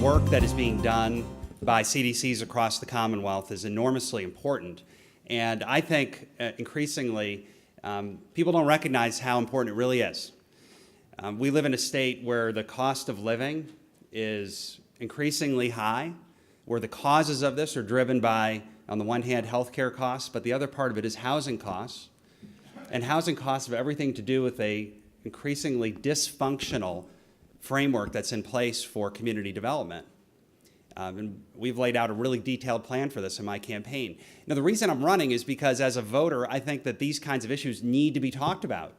work that is being done by CDCs across the Commonwealth is enormously important. And I think increasingly people don't recognize how important it really is. We live in a state where the cost of living is increasingly high, where the causes of this are driven by, on the one hand, healthcare costs, but the other part of it is housing costs. And housing costs have everything to do with a increasingly dysfunctional framework that's in place for community development. And we've laid out a really detailed plan for this in my campaign. Now, the reason I'm running is because as a voter, I think that these kinds of issues need to be talked about.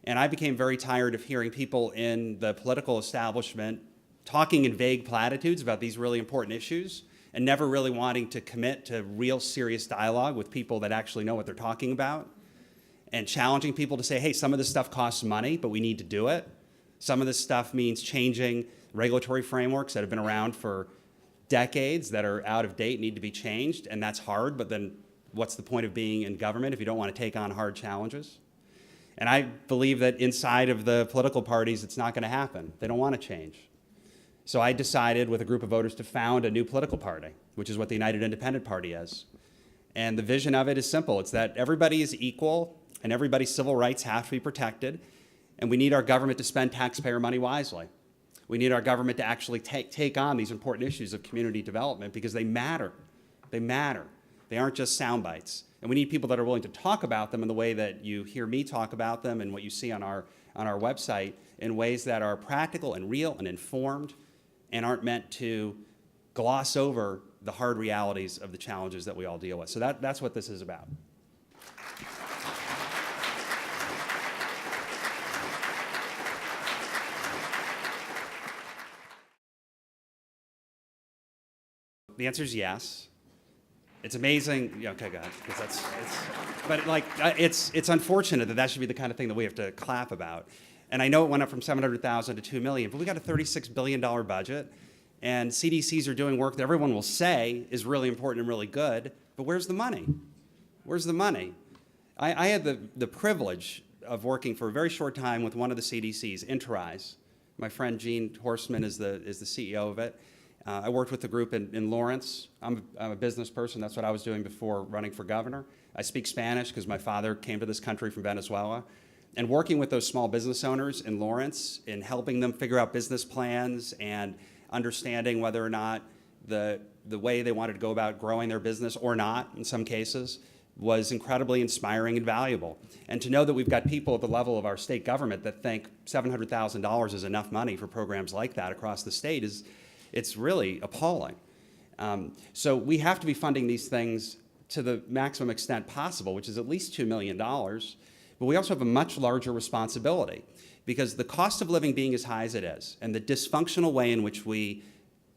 And I became very tired of hearing people in the political establishment talking in vague platitudes about these really important issues and never really wanting to commit to real serious dialogue with people that actually know what they're talking about, and challenging people to say, hey, some of this stuff costs money, but we need to do it. Some of this stuff means changing regulatory frameworks that have been around for decades that are out of date, need to be changed, and that's hard, but then what's the point of being in government if you don't want to take on hard challenges? And I believe that inside of the political parties, it's not going to happen. They don't want to change. So I decided with a group of voters to found a new political party, which is what the United Independent Party is. And the vision of it is simple. It's that everybody is equal and everybody's civil rights have to be protected, and we need our government to spend taxpayer money wisely. We need our government to actually take on these important issues of community development because they matter. They matter. They aren't just sound bites. And we need people that are willing to talk about them in the way that you hear me talk about them and what you see on our website, in ways that are practical and real and informed and aren't meant to gloss over the hard realities of the challenges that we all deal with. So that's what this is about. The answer is yes. It's amazing. Yeah, okay, go ahead. It's unfortunate that that should be the kind of thing that we have to clap about. And I know it went up from $700,000 to $2 million, but we got a $36 billion budget, and CDCs are doing work that everyone will say is really important and really good. But where's the money? Where's the money? I had the privilege of working for a very short time with one of the CDCs, Interise. My friend Gene Horstman is the CEO of it. I worked with the group in Lawrence. I'm a business person. That's what I was doing before running for governor. I speak Spanish because my father came to this country from Venezuela. And working with those small business owners in Lawrence and helping them figure out business plans and understanding whether or not the way they wanted to go about growing their business or not, in some cases, was incredibly inspiring and valuable. And to know that we've got people at the level of our state government that think $700,000 is enough money for programs like that across the state it's really appalling. So we have to be funding these things to the maximum extent possible, which is at least $2 million. But we also have a much larger responsibility because the cost of living being as high as it is and the dysfunctional way in which we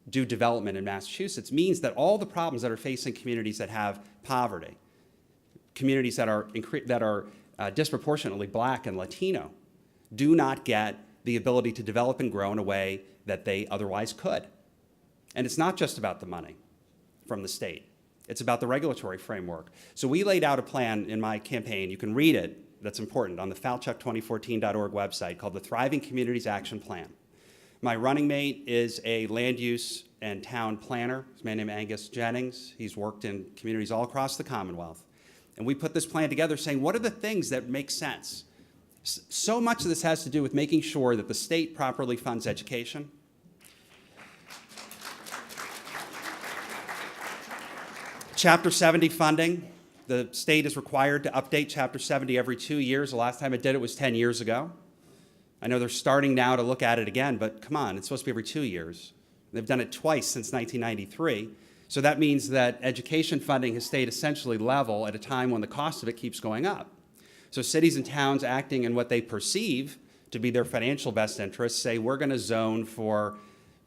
do development in Massachusetts means that all the problems that are facing communities that have poverty, communities that are disproportionately Black and Latino, do not get the ability to develop and grow in a way that they otherwise could. And it's not just about the money from the state. It's about the regulatory framework. So we laid out a plan in my campaign. You can read it. That's important on the Falchuk2014.org website called the Thriving Communities Action Plan. My running mate is a land use and town planner. He's a man named Angus Jennings. He's worked in communities all across the Commonwealth. And we put this plan together saying, what are the things that make sense? So much of this has to do with making sure that the state properly funds education. Chapter 70 funding. The state is required to update Chapter 70 every 2 years. The last time it did it was 10 years ago. I know they're starting now to look at it again, but come on, it's supposed to be every 2 years. They've done it twice since 1993. So that means that education funding has stayed essentially level at a time when the cost of it keeps going up. So cities and towns acting in what they perceive to be their financial best interests say we're going to zone for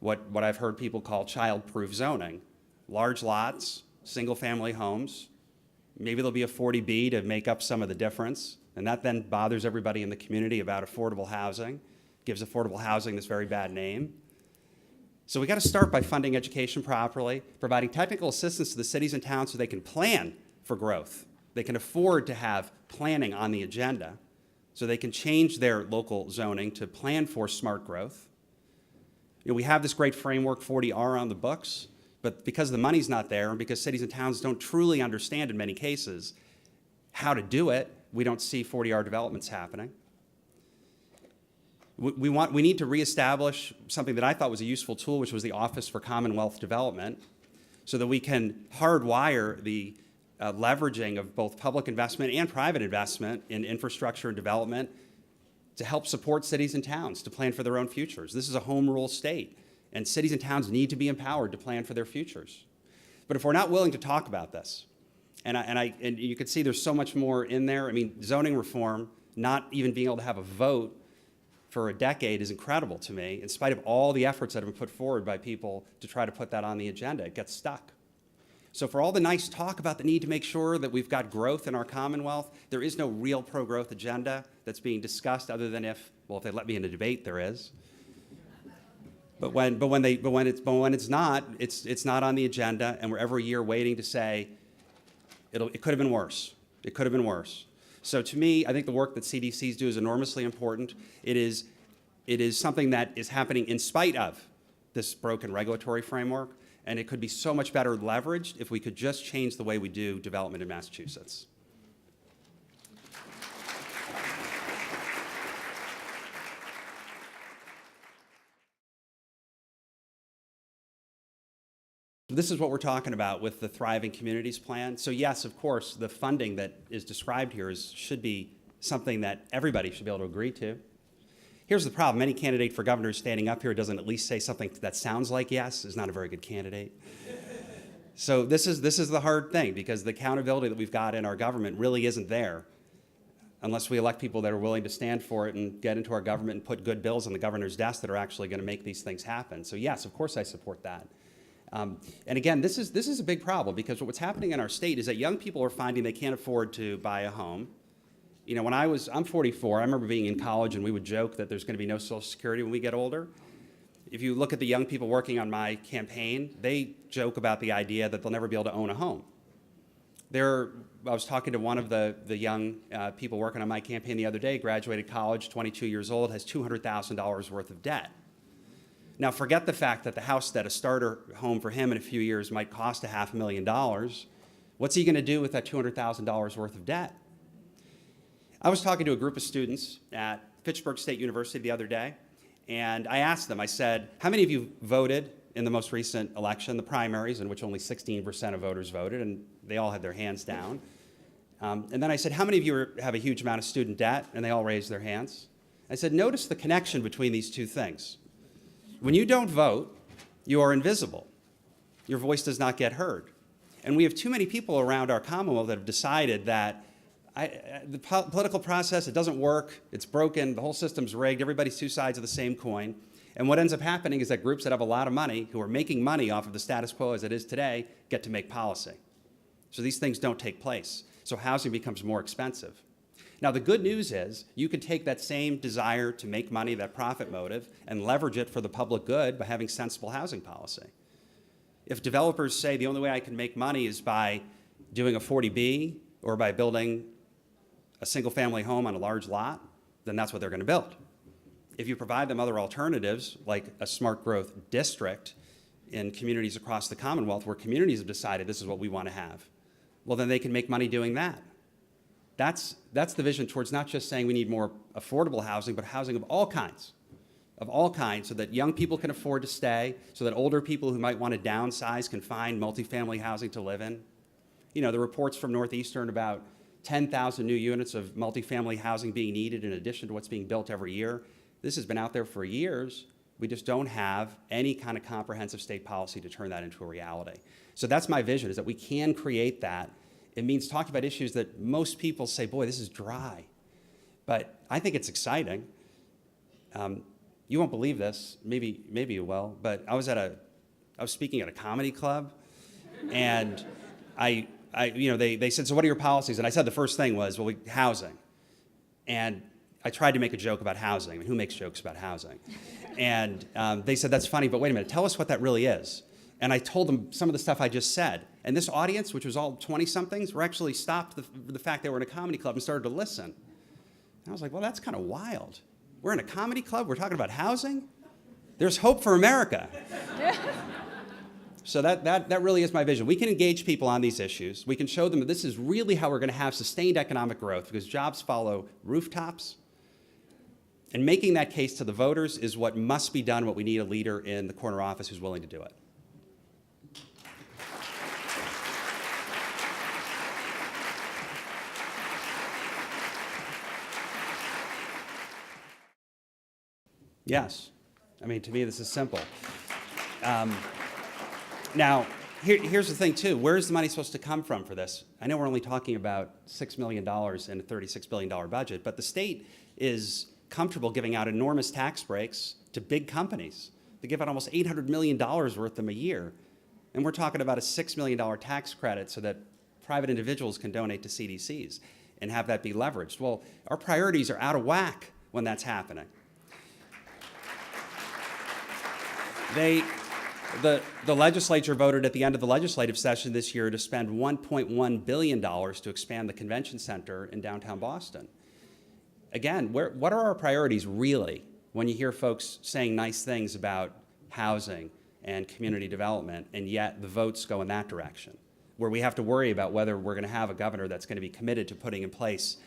what I've heard people call child-proof zoning. Large lots, single-family homes. Maybe there'll be a 40B to make up some of the difference, and that then bothers everybody in the community about affordable housing, gives affordable housing this very bad name. So we got to start by funding education properly, providing technical assistance to the cities and towns so they can plan for growth. They can afford to have planning on the agenda, so they can change their local zoning to plan for smart growth. we have this great framework, 40R, on the books, but because the money's not there and because cities and towns don't truly understand in many cases how to do it, we don't see 40R developments happening. We need to reestablish something that I thought was a useful tool, which was the Office for Commonwealth Development, so that we can hardwire the leveraging of both public investment and private investment in infrastructure and development to help support cities and towns to plan for their own futures. This is a home rule state, and cities and towns need to be empowered to plan for their futures. But if we're not willing to talk about this, and you can see there's so much more in there. I mean, zoning reform, not even being able to have a vote for a decade is incredible to me, in spite of all the efforts that have been put forward by people to try to put that on the agenda. It gets stuck. So for all the nice talk about the need to make sure that we've got growth in our Commonwealth, there is no real pro-growth agenda that's being discussed other than if they let me in a debate, there is. But when it's not, it's not on the agenda, and we're every year waiting to say, it could have been worse. It could have been worse. So to me, I think the work that CDCs do is enormously important. It is something that is happening in spite of this broken regulatory framework, and it could be so much better leveraged if we could just change the way we do development in Massachusetts. This is what we're talking about with the Thriving Communities Plan. So yes, of course, the funding that is described here should be something that everybody should be able to agree to. Here's the problem. Any candidate for governor standing up here doesn't at least say something that sounds like yes is not a very good candidate. So this is the hard thing, because the accountability that we've got in our government really isn't there unless we elect people that are willing to stand for it and get into our government and put good bills on the governor's desk that are actually going to make these things happen. So yes, of course I support that. And again, this is a big problem, because what's happening in our state is that young people are finding they can't afford to buy a home. You know, I'm 44, I remember being in college and we would joke that there's going to be no Social Security when we get older. If you look at the young people working on my campaign, they joke about the idea that they'll never be able to own a home. I was talking to one of the young people working on my campaign the other day, graduated college, 22 years old, has $200,000 worth of debt. Now, forget the fact that the house that a starter home for him in a few years might cost $500,000. What's he going to do with that $200,000 worth of debt? I was talking to a group of students at Fitchburg State University the other day, and I asked them, I said, how many of you voted in the most recent election, the primaries, in which only 16% of voters voted, and they all had their hands down. And then I said, how many of you have a huge amount of student debt? And they all raised their hands. I said, notice the connection between these two things. When you don't vote, you are invisible. Your voice does not get heard. And we have too many people around our Commonwealth that have decided that the political process, it doesn't work, it's broken, the whole system's rigged, everybody's two sides of the same coin. And what ends up happening is that groups that have a lot of money, who are making money off of the status quo as it is today, get to make policy. So these things don't take place. So housing becomes more expensive. Now, the good news is you can take that same desire to make money, that profit motive, and leverage it for the public good by having sensible housing policy. If developers say the only way I can make money is by doing a 40B or by building a single-family home on a large lot, then that's what they're going to build. If you provide them other alternatives, like a smart growth district in communities across the Commonwealth where communities have decided this is what we want to have, well, then they can make money doing that. That's the vision towards not just saying we need more affordable housing, but housing of all kinds, so that young people can afford to stay, so that older people who might want to downsize can find multifamily housing to live in. You know, the reports from Northeastern about 10,000 new units of multifamily housing being needed in addition to what's being built every year. This has been out there for years. We just don't have any kind of comprehensive state policy to turn that into a reality. So that's my vision, is that we can create that. It means talking about issues that most people say, boy, this is dry. But I think it's exciting. You won't believe this, maybe you will, but I was speaking at a comedy club, and they said, so what are your policies? And I said the first thing was, well, housing. And I tried to make a joke about housing. I mean, who makes jokes about housing? And they said, that's funny, but wait a minute, tell us what that really is. And I told them some of the stuff I just said. And this audience, which was all 20-somethings, were actually stopped the fact they were in a comedy club and started to listen. And I was like, well, that's kind of wild. We're in a comedy club, we're talking about housing? There's hope for America. So that really is my vision. We can engage people on these issues. We can show them that this is really how we're going to have sustained economic growth, because jobs follow rooftops. And making that case to the voters is what must be done, what we need a leader in the corner office who's willing to do it. Yes. I mean, to me, this is simple. Now, here's the thing, too. Where's the money supposed to come from for this? I know we're only talking about $6 million in a $36 billion budget, but the state is comfortable giving out enormous tax breaks to big companies. They give out almost $800 million worth of them a year. And we're talking about a $6 million tax credit so that private individuals can donate to CDCs and have that be leveraged. Well, our priorities are out of whack when that's happening. The legislature voted at the end of the legislative session this year to spend $1.1 billion to expand the convention center in downtown Boston. Again, what are our priorities really when you hear folks saying nice things about housing and community development, and yet the votes go in that direction, where we have to worry about whether we're going to have a governor that's going to be committed to putting in place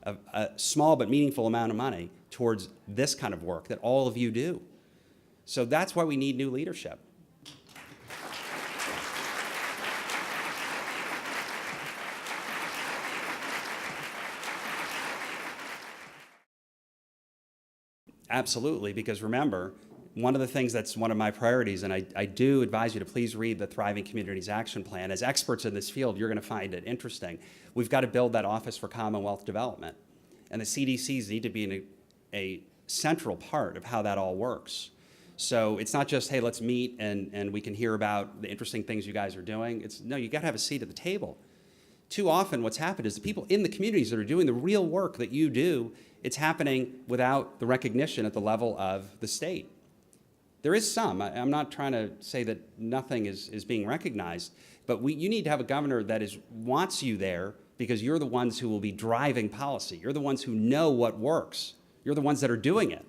a small but meaningful amount of money towards this kind of work that all of you do. So that's why we need new leadership. Absolutely, because remember, one of the things that's one of my priorities, and I do advise you to please read the Thriving Communities Action Plan. As experts in this field, you're going to find it interesting. We've got to build that Office for Commonwealth Development, and the CDCs need to be a central part of how that all works. So it's not just, hey, let's meet and we can hear about the interesting things you guys are doing. It's, no, you got to have a seat at the table. Too often what's happened is the people in the communities that are doing the real work that you do, it's happening without the recognition at the level of the state. There is some. I'm not trying to say that nothing is being recognized, but you need to have a governor that wants you there, because you're the ones who will be driving policy. You're the ones who know what works. You're the ones that are doing it.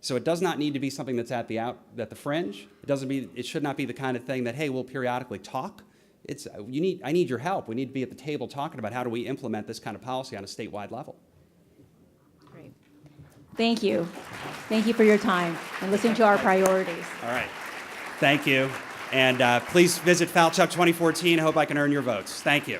So it does not need to be something that's at the fringe. It should not be the kind of thing that, hey, we'll periodically talk. I need your help. We need to be at the table talking about how do we implement this kind of policy on a statewide level. Great. Thank you. Thank you for your time and listening to our priorities. All right. Thank you. And please visit Falchuk 2014. I hope I can earn your votes. Thank you.